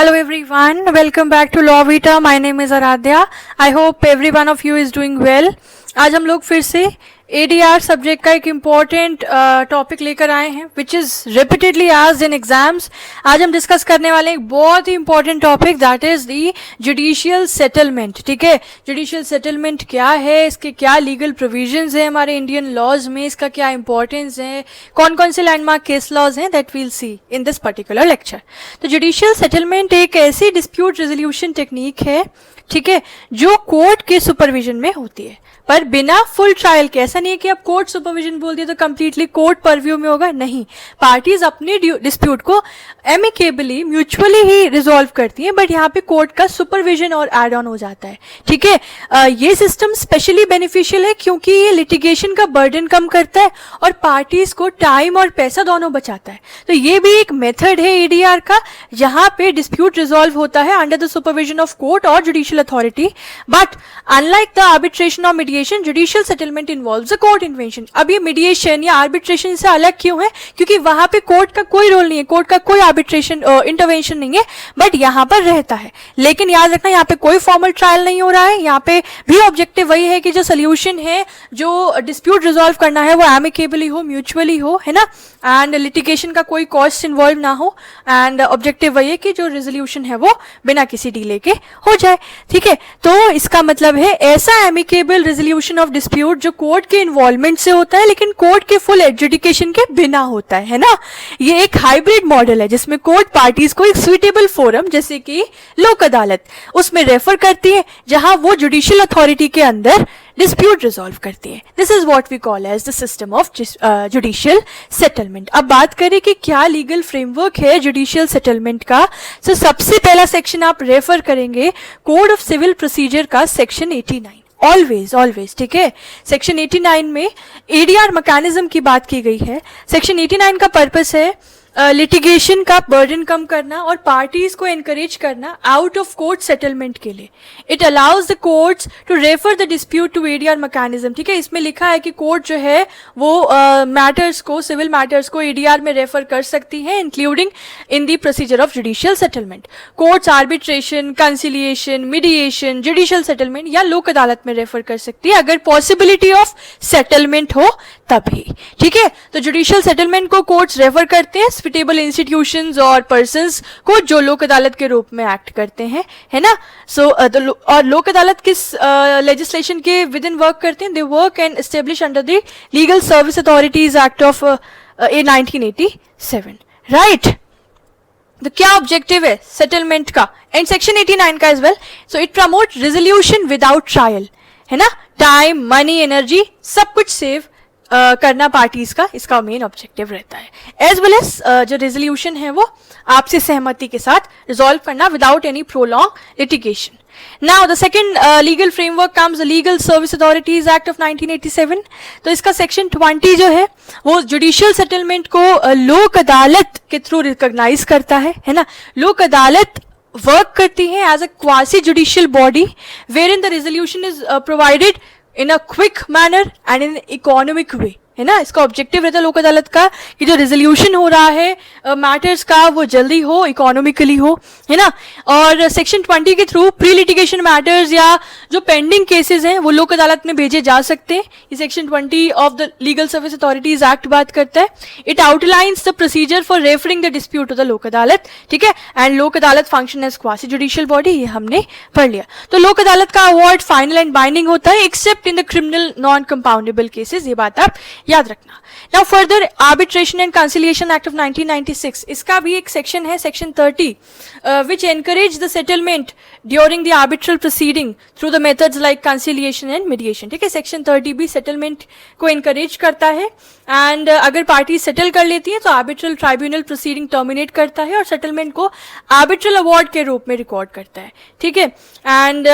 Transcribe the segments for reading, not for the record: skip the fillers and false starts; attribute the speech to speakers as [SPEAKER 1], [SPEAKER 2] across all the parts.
[SPEAKER 1] Hello everyone, welcome back to Law Vita. My name is Aradhya. I hope every one of you is doing well. आज हम लोग फिर से ADR subject का एक important topic लेकर आए हैं which is repeatedly asked in exams. आज हम डिस्कस करने वाले हैं एक बहुत ही important topic that is the judicial settlement. ठीक है, जुडिशियल सेटलमेंट क्या है, इसके क्या लीगल प्रोविजंस हैं हमारे इंडियन लॉज में, इसका क्या इंपॉर्टेंस है, कौन कौन से लैंडमार्क केस लॉज हैं, that we'll see in this particular lecture. तो जुडिशियल सेटलमेंट एक ऐसी डिस्प्यूट रेजोल्यूशन टेक्निक है, ठीक है, जो कोर्ट के सुपरविजन में होती है पर बिना फुल ट्रायल के. ऐसा नहीं है कि आप कोर्ट सुपरविजन बोल दिया तो कंप्लीटली कोर्ट परव्यू में होगा, नहीं. पार्टीज अपनी डिस्प्यूट को एमिकेबली म्यूचुअली ही रिजॉल्व करती हैं, बट यहाँ पे कोर्ट का सुपरविजन और एड ऑन हो जाता है. ठीक है, ये सिस्टम स्पेशली बेनिफिशियल है क्योंकि ये लिटिगेशन का बर्डन कम करता है और पार्टीज को टाइम और पैसा दोनों बचाता है. तो ये भी एक मेथड है एडीआर का जहां पे डिस्प्यूट रिजॉल्व होता है under the supervision of court और judicial authority. But unlike the arbitration और mediation, judicial settlement involves a court intervention. अब ये मीडिएशन या आर्बिट्रेशन से अलग क्यों है? क्योंकि वहां पे कोर्ट का कोई रोल नहीं है, कोर्ट का कोई आर्बिट्रेशन इंटरवेंशन नहीं है, बट यहाँ पर रहता है. लेकिन याद रखना यहाँ पे कोई फॉर्मल ट्रायल नहीं हो रहा है. यहाँ पे भी ऑब्जेक्टिव वही है कि जो सोल्यूशन है, जो डिस्प्यूट रिजॉल्व करना है, वो एमिकेबली हो, म्यूचुअली हो, है ना, एंड लिटिगेशन का कोई कॉस्ट इन्वॉल्व ना हो. एंड ऑब्जेक्टिव वही है कि जो रेजोल्यूशन है वो बिना किसी डिले के हो जाए. ठीक है, तो इसका मतलब है ऐसा एमिकेबल रेजोल्यूशन ऑफ डिस्प्यूट जो कोर्ट के इन्वॉल्वमेंट से होता है लेकिन कोर्ट के फुल एडजुडिकेशन के बिना होता है ना. ये एक हाइब्रिड मॉडल है जिसमें कोर्ट पार्टीज को एक सुइटेबल फोरम जैसे कि लोक अदालत उसमें रेफर करती है जहां वो जुडिशियल अथॉरिटी के अंदर डिस्प्यूट रिजॉल्व करती है. This is what we call as the system of judicial settlement. अब बात करें कि क्या लीगल फ्रेमवर्क है जुडिशियल सेटलमेंट का. तो सबसे पहला सेक्शन आप रेफर करेंगे कोड ऑफ सिविल प्रोसीजर का सेक्शन 89. ऑलवेज ठीक है, सेक्शन 89 में एडीआर मैकेनिज्म की बात की गई है. सेक्शन 89 का पर्पस है लिटिगेशन का बर्डन कम करना और पार्टीज को एनकरेज करना आउट ऑफ कोर्ट सेटलमेंट के लिए. It allows the courts to refer the dispute to ADR mechanism. ठीक है, इसमें लिखा है कि कोर्ट जो है वो मैटर्स को, सिविल मैटर्स को एडीआर में रेफर कर सकती है including in the procedure of judicial settlement. Courts arbitration, conciliation, mediation, judicial settlement या लोक अदालत में रेफर कर सकती है अगर पॉसिबिलिटी ऑफ सेटलमेंट हो तभी. ठीक है, तो जुडिशियल सेटलमेंट को कोर्ट्स रेफर करते हैं सुटेबल इंस्टीट्यूशंस और पर्संस को जो लोक अदालत के रूप में एक्ट करते हैं, है ना. सो और लोक अदालत किस लेजिस्लेशन के विद इन वर्क करते हैं? They work and establish under the legal service authorities act of 1987. Right, तो क्या ऑब्जेक्टिव है सेटलमेंट का एंड सेक्शन 89 का as well? So it promote resolution without trial, है ना. टाइम, मनी, एनर्जी सब कुछ सेव करना पार्टीज का इसका मेन ऑब्जेक्टिव रहता है. एज वेल एज जो रेजोल्यूशन है वो आपसी सहमति के साथ रिजॉल्व करना without any prolong litigation. Now the second legal framework comes the Legal Service Authorities Act of 1987. तो इसका सेक्शन 20 जो है वो जुडिशियल सेटलमेंट को लोक अदालत के थ्रू रिकॉग्नाइज करता है ना. लोक अदालत वर्क करती है as a quasi judicial body wherein the resolution is provided in a quick manner and in economic way, है ना. इसका ऑब्जेक्टिव रहता है लोक अदालत का कि जो रेजोल्यूशन हो रहा है मैटर्स का वो जल्दी हो, इकोनॉमिकली हो, है ना. और सेक्शन 20 के थ्रू प्री लिटिगेशन मैटर्स या जो पेंडिंग केसेस हैं वो लोक अदालत में भेजे जा सकते हैं. ये section 20 of the legal service authorities act बात करता है. It outlines the procedure for referring the dispute to the Lok Adalat. ठीक है, and Lok Adalat function as quasi judicial body, ये हमने पढ़ लिया. तो लोक अदालत का अवार्ड फाइनल एंड बाइंडिंग होता है accept in the criminal non compoundable cases. ये बात आप याद रखना. Now further arbitration and conciliation act of 1996, इसका भी एक सेक्शन है, section 30, which encourage the settlement during the arbitral proceeding through the methods like conciliation and mediation. ठीक है, सेक्शन 30 भी सेटलमेंट को एनकरेज करता है एंड अगर पार्टी सेटल कर लेती है तो आर्बिट्रल ट्राइब्यूनल प्रोसीडिंग टर्मिनेट करता है और सेटलमेंट को आर्बिट्रल अवार्ड के रूप में रिकॉर्ड करता है. ठीक है, एंड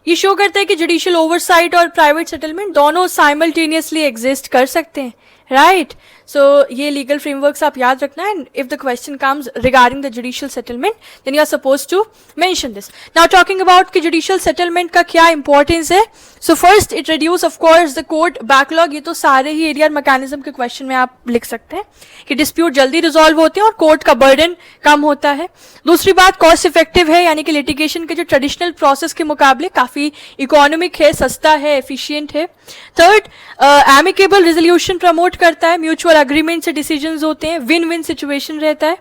[SPEAKER 1] ये शो करता है कि जुडिशियल ओवरसाइट और प्राइवेट सेटलमेंट दोनों साइमल्टेनियसली एग्जिस्ट कर सकते हैं. राइट, सो ये लीगल फ्रेमवर्क्स आप याद रखना, and if the question comes regarding the judicial settlement then you are suppose to mention this. Now talking about कि जुडिशियल सेटलमेंट का क्या इंपॉर्टेंस है. So first it reduce of course the court backlog. ये तो सारे ही ADR mechanism के question में आप लिख सकते हैं कि डिस्प्यूट जल्दी रिजॉल्व होते हैं और कोर्ट का बर्डन कम होता है. दूसरी बात, कॉस्ट इफेक्टिव है, यानी कि लिटिगेशन के जो ट्रेडिशनल प्रोसेस के मुकाबले काफी इकोनॉमिक है, सस्ता है, एफिशिएंट है. थर्ड, एमिकेबल रेजोल्यूशन प्रमोट करता है, म्यूचुअल अग्रीमेंट से डिसीजंस होते हैं, विन विन सिचुएशन रहता है.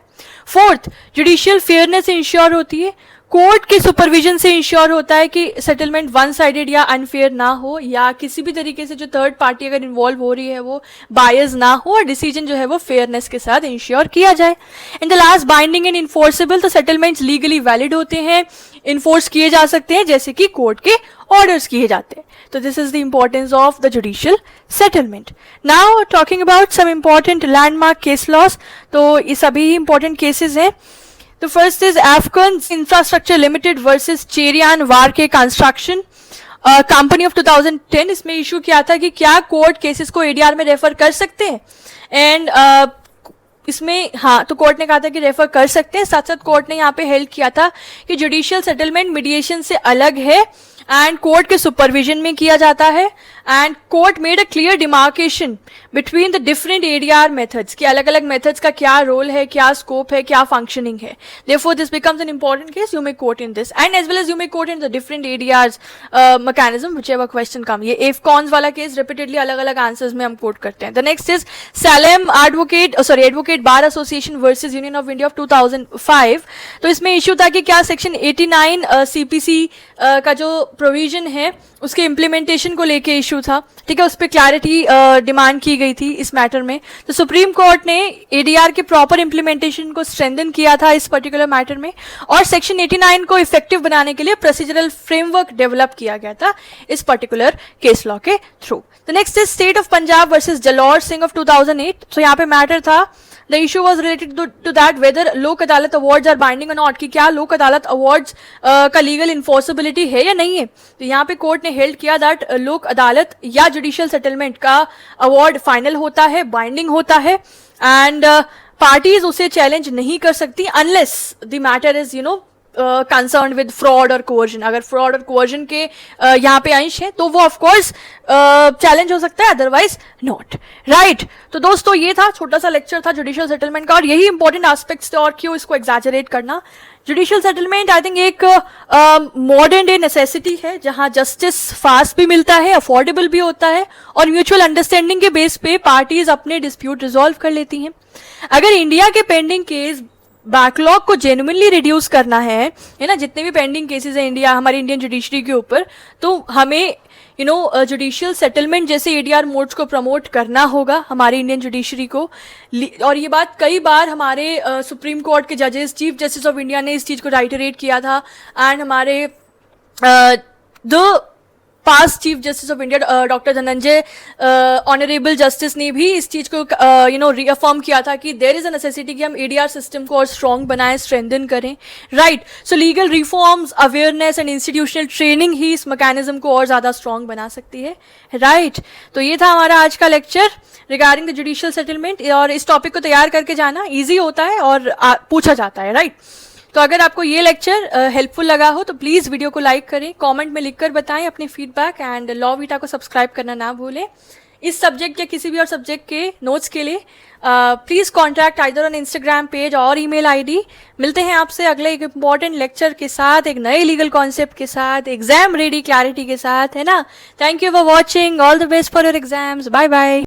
[SPEAKER 1] फोर्थ, जुडिशियल फेयरनेस इंश्योर होती है, कोर्ट के सुपरविजन से इंश्योर होता है कि सेटलमेंट वन साइडेड या अनफेयर ना हो, या किसी भी तरीके से जो थर्ड पार्टी अगर इन्वॉल्व हो रही है वो बायस ना हो, और डिसीजन जो है वो फेयरनेस के साथ इंश्योर किया जाए. And the last, binding and enforceable. तो सेटलमेंट्स लीगली वैलिड होते हैं, इन्फोर्स किए जा सकते हैं जैसे कि कोर्ट के ऑर्डर्स किए जाते हैं. तो this is the importance of the judicial settlement. Now talking about some important landmark case laws. तो ये सभी इंपॉर्टेंट केसेस हैं. तो first is Afcons infrastructure limited versus Cherian Varkey construction company of 2010. इसमें इशू किया था कि क्या कोर्ट केसेस को एडीआर में रेफर कर सकते हैं, एंड इसमें हाँ, तो कोर्ट ने कहा था कि रेफर कर सकते हैं. साथ साथ कोर्ट ने यहाँ पे हेल्प किया था कि जुडिशियल सेटलमेंट मीडिएशन से अलग है एंड कोर्ट के सुपरविजन में किया जाता है, and court made a clear demarcation between the different ADR methods कि अलग अलग मेथड्स का क्या रोल है, क्या स्कोप है, क्या फंक्शनिंग है. Therefore this becomes an important case. You may quote in this and as well as you may quote in the different ADRs mechanism whichever question come. ये एफकॉन्स वाला केस रिपीटेडली अलग अलग answers में हम quote करते हैं. The next is Salem advocate bar association versus union of India of 2005. तो इसमें इश्यू था कि क्या सेक्शन 89 सीपीसी का जो प्रोविजन है उसके इम्प्लीमेंटेशन को लेके इशू था, ठीक है, उस पर क्लैरिटी डिमांड की गई थी इस मैटर में. तो सुप्रीम कोर्ट ने एडीआर के प्रॉपर इम्प्लीमेंटेशन को स्ट्रेंथन किया था इस पर्टिकुलर मैटर में, और सेक्शन 89 को इफेक्टिव बनाने के लिए प्रोसीजरल फ्रेमवर्क डेवलप किया गया था इस पर्टिकुलर केस लॉ के through. The next is state of Punjab versus Jalor Singh of 2008. तो यहाँ पे मैटर था, the issue was related to that whether Lok Adalat awards are binding और नॉट, कि क्या लोक अदालत अवार्ड्स का लीगल इन्फोर्सेबिलिटी है या नहीं है. तो यहाँ पे कोर्ट ने हेल्ड किया दैट लोक अदालत या जुडिशियल सेटलमेंट का अवार्ड फाइनल होता है, बाइंडिंग होता है, एंड पार्टीज उसे चैलेंज नहीं कर सकती unless the matter is concern with fraud और कोवर्जन. अगर फ्रॉड और कोवर्जन के यहाँ पे अंश है तो वो ऑफ कोर्स चैलेंज हो सकता है, अदरवाइज नॉट. राइट. तो दोस्तों ये था छोटा सा लेक्चर था जुडिशियल सेटलमेंट का, और यही इंपॉर्टेंट एस्पेक्ट्स थे, और क्यों इसको एग्जैजरेट करना. जुडिशियल सेटलमेंट आई थिंक एक मॉडर्न डे नेसेसिटी है जहां जस्टिस फास्ट भी मिलता है, अफोर्डेबल भी होता है, और म्यूचुअल अंडरस्टैंडिंग के बेस पे पार्टीज अपने डिस्प्यूट रिजॉल्व कर लेती हैं. अगर इंडिया के पेंडिंग केस बैकलॉग को जेन्युइनली रिड्यूस करना है ना, जितने भी पेंडिंग केसेस है इंडिया, हमारी इंडियन जुडिशरी के ऊपर, तो हमें जुडिशियल सेटलमेंट जैसे एडीआर मोड्स को प्रमोट करना होगा हमारी इंडियन जुडिशरी को. और ये बात कई बार हमारे सुप्रीम कोर्ट के जजेस, चीफ जस्टिस ऑफ इंडिया ने इस चीज को राइटरेट किया था, एंड हमारे the past chief justice of India doctor Dhananjay honourable justice ने भी इस चीज को रीअफर्म किया था कि देयर इज अ नेसेसिटी कि हम एडीआर सिस्टम को और स्ट्रॉन्ग बनाएं, स्ट्रेंथन करें. Right. So legal reforms, awareness and institutional training ही इस मैकेनिज्म को और ज्यादा स्ट्रॉन्ग बना सकती है. राइट. तो ये था हमारा आज का lecture regarding the judicial settlement, और इस टॉपिक को तैयार करके जाना ईजी होता है और पूछा जाता है. राइट. तो अगर आपको ये लेक्चर हेल्पफुल लगा हो तो प्लीज वीडियो को लाइक करें, कमेंट में लिखकर बताएं अपने फीडबैक, एंड लॉ वीटा को सब्सक्राइब करना ना भूलें. इस सब्जेक्ट या किसी भी और सब्जेक्ट के नोट्स के लिए please contact either on Instagram page और ईमेल आईडी. मिलते हैं आपसे अगले एक इंपॉर्टेंट लेक्चर के साथ, एक नए लीगल कॉन्सेप्ट के साथ, एग्जाम रेडी क्लैरिटी के साथ, है ना. Thank you for watching. All the best for your exams. Bye bye.